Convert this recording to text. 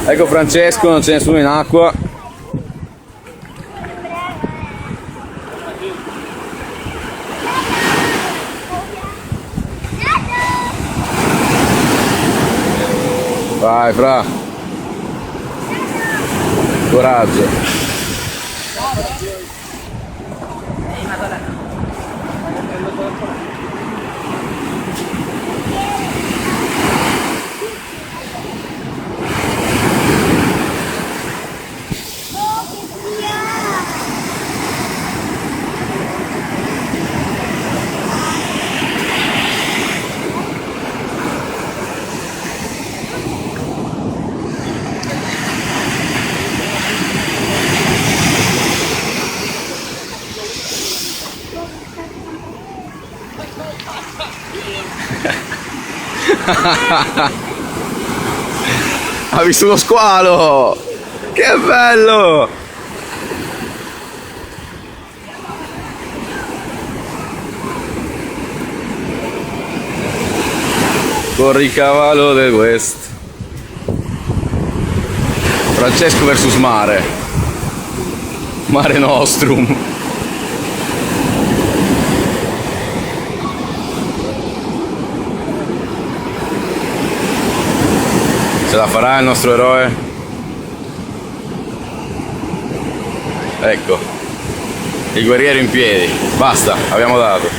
Ecco Francesco, non c'è nessuno in acqua. Vai Fra, coraggio. Ha visto lo squalo! Che bello! Corri cavallo del West. Francesco versus Mare. Mare Nostrum. Ce la farà il nostro eroe? Ecco, il guerriero in piedi. Basta, abbiamo dato.